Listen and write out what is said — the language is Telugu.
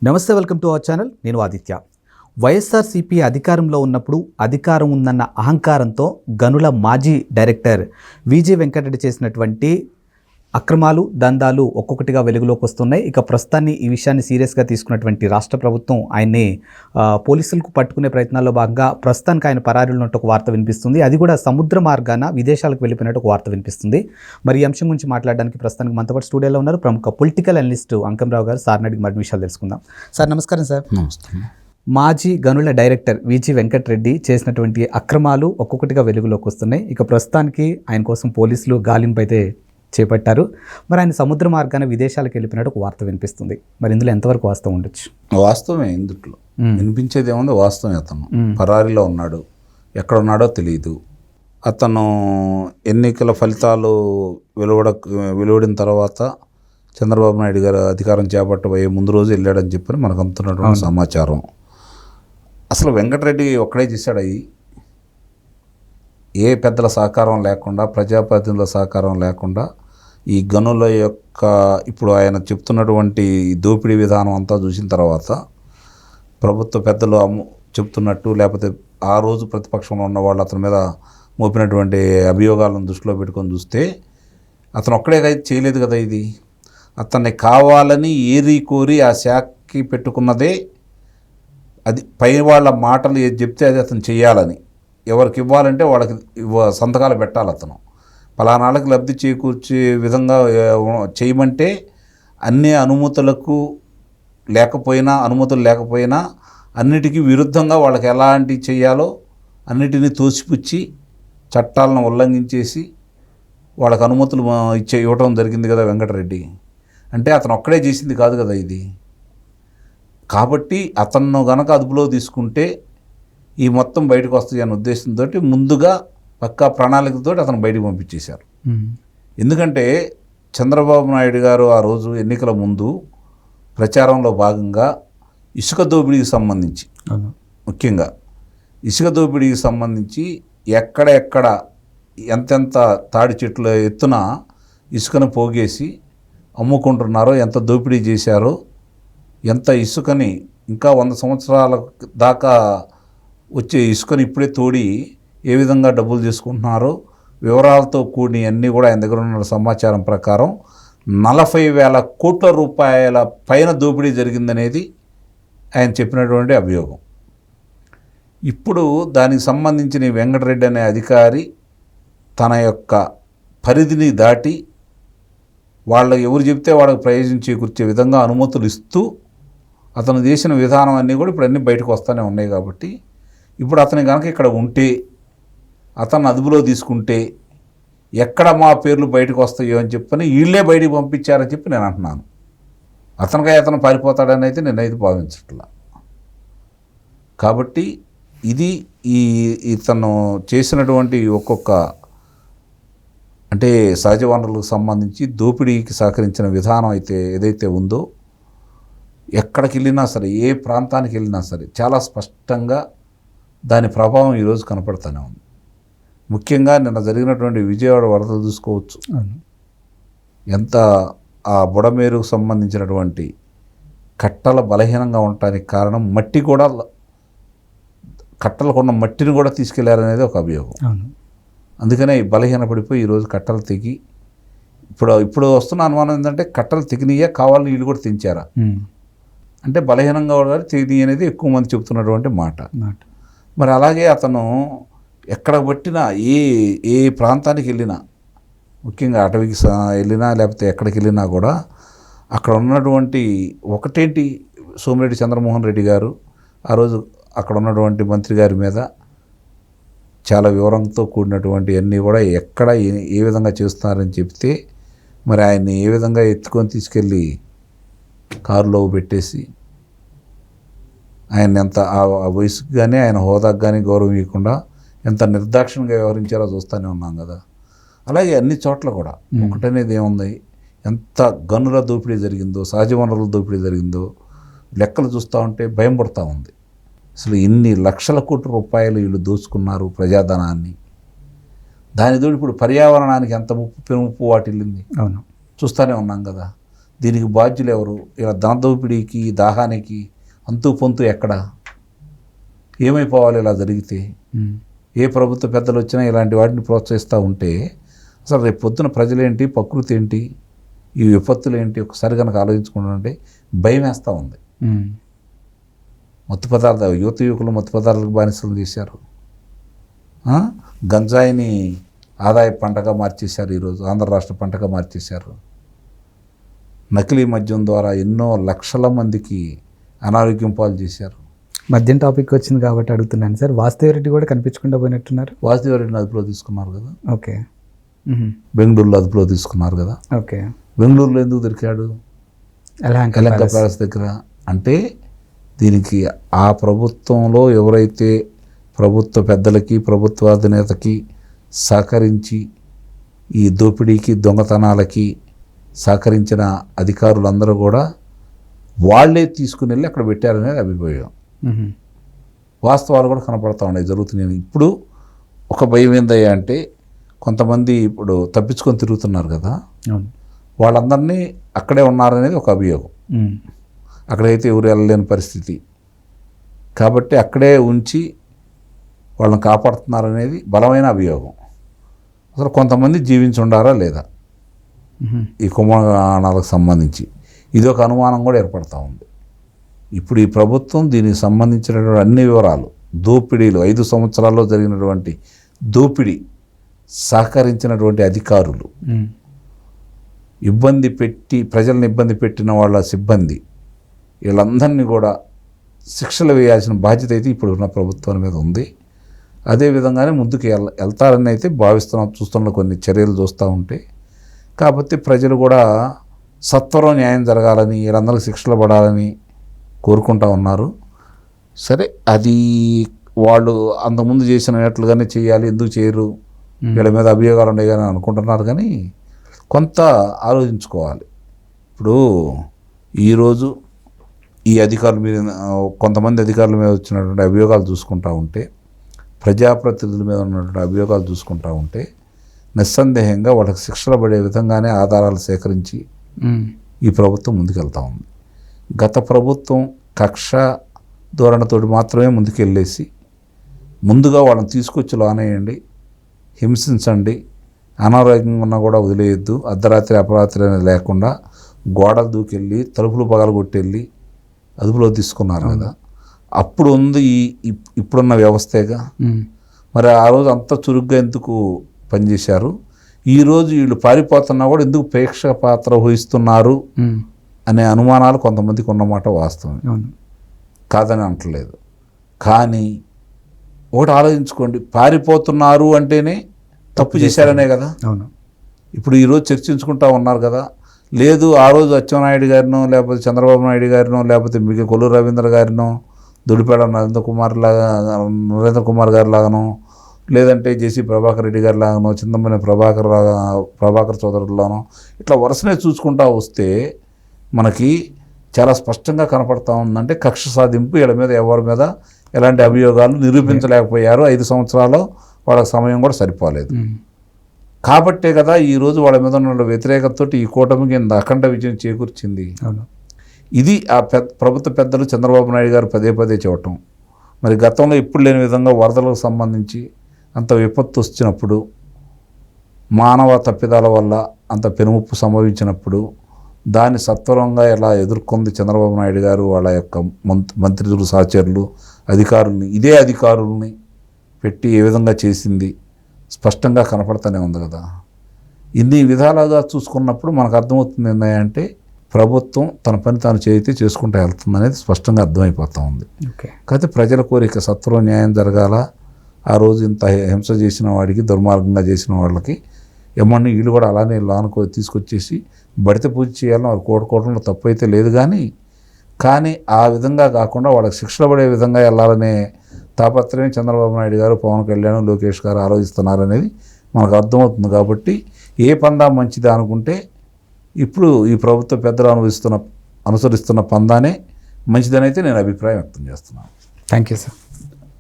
నమస్తే, వెల్కమ్ టు అవర్ ఛానల్. నేను ఆదిత్య. వైఎస్ఆర్సీపీ అధికారంలో ఉన్నప్పుడు అధికారం ఉందన్న అహంకారంతో గనుల మాజీ డైరెక్టర్ విజి వెంకటరెడ్డి చేసినటువంటి అక్రమాలు, దందాలు ఒక్కొక్కటిగా వెలుగులోకి వస్తున్నాయి. ఇక ప్రస్తుతాన్ని ఈ విషయాన్ని సీరియస్గా తీసుకున్నటువంటి రాష్ట్ర ప్రభుత్వం ఆయన్ని పోలీసులకు పట్టుకునే ప్రయత్నాల్లో భాగంగా ప్రస్తుతానికి ఆయన పరారీలో ఉన్నట్టు ఒక వార్త వినిపిస్తుంది. అది కూడా సముద్ర మార్గాన విదేశాలకు వెళ్ళిపోయినట్టు ఒక వార్త వినిపిస్తుంది. మరి ఈ అంశం గురించి మాట్లాడడానికి ప్రస్తుతానికి మనతో పాటు స్టూడియోలో ఉన్నారు ప్రముఖ పొలిటికల్ అనలిస్ట్ అంకంరావు గారు. సార్ని అడిగి మరిన్ని విషయాలు తెలుసుకుందాం. సార్ నమస్కారం. సార్ నమస్తే. మాజీ గనుల డైరెక్టర్ విజి వెంకటరెడ్డి చేసినటువంటి అక్రమాలు ఒక్కొక్కటిగా వెలుగులోకి వస్తున్నాయి. ఇక ప్రస్తుతానికి ఆయన కోసం పోలీసులు గాలింపు అయితే చేపట్టారు. మరి ఆయన సముద్ర మార్గాన విదేశాలకు వెళ్ళిపోయినట్టు ఒక వార్త వినిపిస్తుంది. మరి ఇందులో ఎంతవరకు వాస్తవం ఉండొచ్చు? వాస్తవమే, ఇందుట్లో వినిపించేది ఏముంది, వాస్తవమే. అతను పరారీలో ఉన్నాడు, ఎక్కడ ఉన్నాడో తెలియదు. అతను ఎన్నికల ఫలితాలు వెలువడిన తర్వాత చంద్రబాబు నాయుడు గారు అధికారం చేపట్టబోయే ముందు రోజు వెళ్ళాడని చెప్పి మనకు అందుతున్నటువంటి సమాచారం. అసలు వెంకటరెడ్డి ఒక్కడే చేశాడు. అవి ఏ పెద్దల సహకారం లేకుండా, ప్రజాప్రతినిధుల సహకారం లేకుండా ఈ గనుల యొక్క ఇప్పుడు ఆయన చెప్తున్నటువంటి దోపిడీ విధానం అంతా చూసిన తర్వాత ప్రభుత్వ పెద్దలు చెప్తున్నట్టు, లేకపోతే ఆ రోజు ప్రతిపక్షంలో ఉన్న వాళ్ళు అతని మీద మోపినటువంటి అభియోగాలను దృష్టిలో పెట్టుకొని చూస్తే అతను ఒక్కడే చేయలేదు కదా. ఇది అతన్ని కావాలని ఏరి కోరి ఆ శాఖకి పెట్టుకున్నదే. అది పై వాళ్ళ మాటలు ఏది చెప్తే అది అతను చేయాలని, ఎవరికి ఇవ్వాలంటే వాళ్ళకి సంతకాలు పెట్టాలి. అతను పలానాళ్ళకి లబ్ధి చేకూర్చే విధంగా చేయమంటే అన్ని అనుమతులు లేకపోయినా అన్నిటికీ విరుద్ధంగా వాళ్ళకి ఎలాంటి చేయాలో అన్నిటినీ తోసిపుచ్చి చట్టాలను ఉల్లంఘించేసి వాళ్ళకి అనుమతులు ఇవ్వటం జరిగింది కదా వెంకటరెడ్డి. అంటే అతను ఒక్కడే చేసింది కాదు కదా ఇది. కాబట్టి అతను గనక అదుపులో తీసుకుంటే ఈ మొత్తం బయటకు వస్తాయి అనే ఉద్దేశంతో ముందుగా పక్కా ప్రణాళికతో అతను బయటకు పంపించేశారు. ఎందుకంటే చంద్రబాబు నాయుడు గారు ఆ రోజు ఎన్నికల ముందు ప్రచారంలో భాగంగా ఇసుక దోపిడీకి సంబంధించి, ముఖ్యంగా ఇసుక దోపిడీకి సంబంధించి ఎక్కడ ఎంతెంత తాడి చెట్ల ఎత్తున ఇసుకను పోగేసి అమ్ముకుంటున్నారో, ఎంత దోపిడీ చేశారో, ఎంత ఇసుకని ఇంకా 100 సంవత్సరాల దాకా వచ్చే ఇసుకని ఇప్పుడే తోడి ఏ విధంగా డబ్బులు తీసుకుంటున్నారో వివరాలతో కూడి అన్నీ కూడా ఆయన దగ్గర ఉన్న సమాచారం ప్రకారం 40,000 కోట్ల రూపాయల పైన దోపిడీ జరిగిందనేది ఆయన చెప్పినటువంటి అభియోగం. ఇప్పుడు దానికి సంబంధించిన వెంకటరెడ్డి అనే అధికారి తన యొక్క పరిధిని దాటి వాళ్ళు ఎవరు చెప్తే వాళ్ళకి ప్రయోజనం చేకూర్చే విధంగా అనుమతులు ఇస్తూ అతను చేసిన విధానం అన్నీ కూడా ఇప్పుడు అన్నీ బయటకు వస్తూనే ఉన్నాయి. కాబట్టి ఇప్పుడు అతని కనుక ఇక్కడ ఉంటే, అతను అదుపులో తీసుకుంటే ఎక్కడ మా పేర్లు బయటకు వస్తాయో అని చెప్పని వీళ్ళే బయటికి పంపించారని చెప్పి నేను అంటున్నాను. అతను పారిపోతాడని అయితే నేనైతే భావించట్లా. కాబట్టి ఇది ఇతను చేసినటువంటి ఒక్కొక్క అంటే సహజ వనరులకు సంబంధించి దోపిడీకి సహకరించిన విధానం అయితే ఏదైతే ఉందో, ఎక్కడికి వెళ్ళినా సరే, ఏ ప్రాంతానికి వెళ్ళినా సరే చాలా స్పష్టంగా దాని ప్రభావం ఈరోజు కనపడుతూనే ఉంది. ముఖ్యంగా నిన్న జరిగినటువంటి విజయవాడ వరదలు చూసుకోవచ్చు. ఎంత ఆ బుడమేరుకు సంబంధించినటువంటి కట్టల బలహీనంగా ఉండటానికి కారణం మట్టి కూడా, కట్టలకు ఉన్న మట్టిని కూడా తీసుకెళ్లారనేది ఒక అభియోగం. అందుకనే బలహీనపడిపోయి ఈరోజు కట్టలు తెగి ఇప్పుడు వస్తున్న అనుమానం ఏంటంటే కట్టలు తెగినయ్యా, కావాలని వీళ్ళు కూడా తెంచారా అంటే బలహీనంగా కూడా తెగినాయి అనేది ఎక్కువ మంది చెబుతున్నటువంటి మాట. మరి అలాగే అతను ఎక్కడ పట్టినా, ఏ ప్రాంతానికి వెళ్ళినా, ముఖ్యంగా అటవీకి వెళ్ళినా లేకపోతే ఎక్కడికి వెళ్ళినా కూడా అక్కడ ఉన్నటువంటి ఒకటేంటి సోమిరెడ్డి చంద్రమోహన్ రెడ్డి గారు ఆ రోజు అక్కడ ఉన్నటువంటి మంత్రి గారి మీద చాలా వివరంతో కూడినటువంటి అన్నీ కూడా ఎక్కడ ఏ విధంగా చేస్తున్నారని చెప్తే, మరి ఆయన్ని ఏ విధంగా ఎత్తుకొని తీసుకెళ్ళి కారులో పెట్టేసి ఆయన ఎంత ఆ వయసుకు కానీ ఆయన హోదాకు కానీ గౌరవం ఇవ్వకుండా ఎంత నిర్దాక్షిణ్యంగా వ్యవహరించారో చూస్తూనే ఉన్నాం కదా. అలాగే అన్ని చోట్ల కూడా ఒకటనేది ఏముంది, ఎంత గనుల దోపిడీ జరిగిందో, సహజ వనరుల దోపిడీ జరిగిందో లెక్కలు చూస్తూ ఉంటే భయం పడుతూ ఉంది. అసలు ఇన్ని లక్షల కోట్ల రూపాయలు వీళ్ళు దోచుకున్నారు ప్రజాధనాన్ని. దానితో ఇప్పుడు పర్యావరణానికి ఎంత ముప్పు వాటిల్లింది చూస్తూనే ఉన్నాం కదా. దీనికి బాధ్యులు ఎవరు? ఇలా ధనదోపిడీకి దాహానికి అంతు పొంతు ఎక్కడ? ఏమైపోవాలి ఇలా జరిగితే? ఏ ప్రభుత్వ పెద్దలు వచ్చినా ఇలాంటి వాటిని ప్రోత్సహిస్తూ ఉంటే అసలు రేపు పొద్దున ప్రజలేంటి, ప్రకృతి ఏంటి, ఈ విపత్తులు ఏంటి ఒకసారి కనుక ఆలోచించుకుంటుంటే భయం వేస్తూ ఉంది. మత్తు పదార్థాలు, యువకులు మత్తు పదార్థాలకు బానిసలు చేశారు. గంజాయిని ఆదాయ పంటగా మార్చేశారు. ఈరోజు ఆంధ్ర రాష్ట్ర పంటగా మార్చేశారు. నకిలీ మద్యం ద్వారా ఎన్నో లక్షల మందికి అనారోగ్యం పాలు చేశారు. మద్యం టాపిక్ వచ్చింది కాబట్టి అడుగుతున్నాను సార్. వాస్తవరెడ్డి కూడా కనిపించకుండా పోయినట్టున్నారు. వాసుదేవరెడ్డిని అదుపులో తీసుకున్నారు కదా. ఓకే. బెంగళూరులో అదుపులో తీసుకున్నారు కదా. ఓకే. బెంగళూరులో ఎందుకు దొరికాడు? యలహంక ప్యాలెస్ దగ్గర. అంటే దీనికి ఆ ప్రభుత్వంలో ఎవరైతే ప్రభుత్వ పెద్దలకి, ప్రభుత్వ అధినేతకి సహకరించి ఈ దోపిడీకి, దొంగతనాలకి సహకరించిన అధికారులందరూ కూడా వాళ్ళే తీసుకుని వెళ్ళి అక్కడ పెట్టారనేది అభిప్రాయం. వాస్తవాలు కూడా కనపడతా ఉన్నాయి, జరుగుతున్నాయి. ఇప్పుడు ఒక భయం ఏందయ్యా అంటే కొంతమంది ఇప్పుడు తప్పించుకొని తిరుగుతున్నారు కదా, వాళ్ళందరినీ అక్కడే ఉన్నారనేది ఒక అభియోగం. అక్కడైతే ఎవరు వెళ్ళలేని పరిస్థితి కాబట్టి అక్కడే ఉంచి వాళ్ళని కాపాడుతున్నారనేది బలమైన అభియోగం. అసలు కొంతమంది జీవించి ఉండారా లేదా ఈ కుంభకోణాలకు సంబంధించి ఇది ఒక అనుమానం కూడా ఏర్పడతా ఉంది. ఇప్పుడు ఈ ప్రభుత్వం దీనికి సంబంధించినటువంటి అన్ని వివరాలు, దోపిడీలు 5 సంవత్సరాల్లో జరిగినటువంటి దోపిడీ, సహకరించినటువంటి అధికారులు, ఇబ్బంది పెట్టి ప్రజలను ఇబ్బంది పెట్టిన వాళ్ళ సిబ్బంది, వీళ్ళందరినీ కూడా శిక్షలు వేయాల్సిన బాధ్యత అయితే ఇప్పుడు ఉన్న ప్రభుత్వం మీద ఉంది. అదేవిధంగానే ముందుకు వెళ్తారని అయితే భావిస్తున్నాం, చూస్తున్న కొన్ని చర్యలు చూస్తూ ఉంటే. కాబట్టి ప్రజలు కూడా సత్వరం న్యాయం జరగాలని, వీళ్ళందరికీ శిక్షలు పడాలని కోరుకుంటా ఉన్నారు. సరే, అది వాళ్ళు అంతకుముందు చేసినట్లుగానే చేయాలి, ఎందుకు చేయరు, వీళ్ళ మీద అభియోగాలు ఉన్నాయి కానీ అనుకుంటున్నారు. కానీ కొంత ఆలోచించుకోవాలి. ఇప్పుడు ఈరోజు ఈ అధికారుల మీద, కొంతమంది అధికారుల మీద వచ్చినటువంటి అభియోగాలు చూసుకుంటూ ఉంటే, ప్రజాప్రతినిధుల మీద ఉన్నటువంటి అభియోగాలు చూసుకుంటూ ఉంటే నిస్సందేహంగా వాళ్ళకి శిక్షలు పడే విధంగానే ఆధారాలు సేకరించి ఈ ప్రభుత్వం ముందుకెళ్తూ ఉంది. గత ప్రభుత్వం కక్ష ధోరణితోటి మాత్రమే ముందుకెళ్ళేసి ముందుగా వాళ్ళని తీసుకొచ్చి లోనేయండి, హింసించండి, అనారోగ్యంగా ఉన్నా కూడా వదిలేయద్దు, అర్ధరాత్రి అపరాత్రి అనేది లేకుండా గోడలు దూకెళ్ళి తలుపులు పగలగొట్టెళ్ళి అదుపులో తీసుకున్నారు కదా. అప్పుడు ఉంది ఇప్పుడున్న వ్యవస్థేగా. మరి ఆ రోజు అంత చురుగ్గా ఎందుకు పనిచేశారు? ఈరోజు వీళ్ళు పారిపోతున్నా కూడా ఎందుకు ప్రేక్షక పాత్ర వహిస్తున్నారు అనే అనుమానాలు కొంతమందికి ఉన్నమాట వాస్తవం, కాదని అంటలేదు. కానీ ఒకటి ఆలోచించుకోండి, పారిపోతున్నారు అంటేనే తప్పు చేశారనే కదా. ఇప్పుడు ఈరోజు చర్చించుకుంటా ఉన్నారు కదా. లేదు, ఆ రోజు అచ్చెన్నాయుడు గారినో, లేకపోతే చంద్రబాబు నాయుడు గారినో, లేకపోతే మీకు కొల్లూరు రవీంద్ర గారినో, దుడిపేడ నరేంద్ర కుమార్ గారి లాగానో, లేదంటే జేసీ ప్రభాకర్ రెడ్డి గారి లాగానో, చింతమనేని ప్రభాకర్ సోదరులానో, ఇట్లా వరుసనే చూసుకుంటా వస్తే మనకి చాలా స్పష్టంగా కనపడతా ఉందంటే కక్ష సాధింపు, వీళ్ళ మీద ఎవరి మీద ఎలాంటి అభియోగాలు నిరూపించలేకపోయారు. 5 సంవత్సరాలు వాళ్ళకి సమయం కూడా సరిపోలేదు. కాబట్టే కదా ఈరోజు వాళ్ళ మీద ఉన్న వ్యతిరేకతతో ఈ కూటమికి అఖండ విజయం చేకూర్చింది. ఇది ఆ ప్రభుత్వ పెద్దలు చంద్రబాబు నాయుడు గారు పదే పదే చెప్పటం. మరి గతంలో ఎప్పుడు లేని విధంగా వరదలకు సంబంధించి అంత విపత్తు వచ్చినప్పుడు, మానవ తప్పిదాల వల్ల అంత పెనుముప్పు సంభవించినప్పుడు దాన్ని సత్వరంగా ఎలా ఎదుర్కొంది చంద్రబాబు నాయుడు గారు, వాళ్ళ యొక్క మంత్రులు, సహచరులు, అధికారుల్ని, ఇదే అధికారుల్ని పెట్టి ఏ విధంగా చేసింది స్పష్టంగా కనపడుతూనే ఉంది కదా. ఇన్ని విధాలుగా చూసుకున్నప్పుడు మనకు అర్థమవుతుంది ఏంటంటే ప్రభుత్వం తన పని తాను చేసుకుంటూ వెళ్తుంది అనేది స్పష్టంగా అర్థమైపోతూ ఉంది. కాకపోతే ప్రజల కోరిక సత్వరం న్యాయం జరగాల. ఆ రోజు ఇంత హింస చేసిన వాడికి, దుర్మార్గంగా చేసిన వాళ్ళకి ఏమన్నా వీళ్ళు కూడా అలానే తీసుకొచ్చేసి బడిత పూజ చేయాలని వారు కోరుకోవడంలో తప్పు అయితే లేదు. కానీ ఆ విధంగా కాకుండా వాళ్ళకి శిక్షలు పడే విధంగా వెళ్ళాలనే తాపత్రయం చంద్రబాబు నాయుడు గారు, పవన్ కళ్యాణ్, లోకేష్ గారు ఆలోచిస్తున్నారనేది మనకు అర్థమవుతుంది. కాబట్టి ఏ పందా మంచిది అనుకుంటే ఇప్పుడు ఈ ప్రభుత్వ పెద్దలు అనుసరిస్తున్న పందానే మంచిదని అయితే నేను అభిప్రాయం వ్యక్తం చేస్తున్నాను. Thank you sir.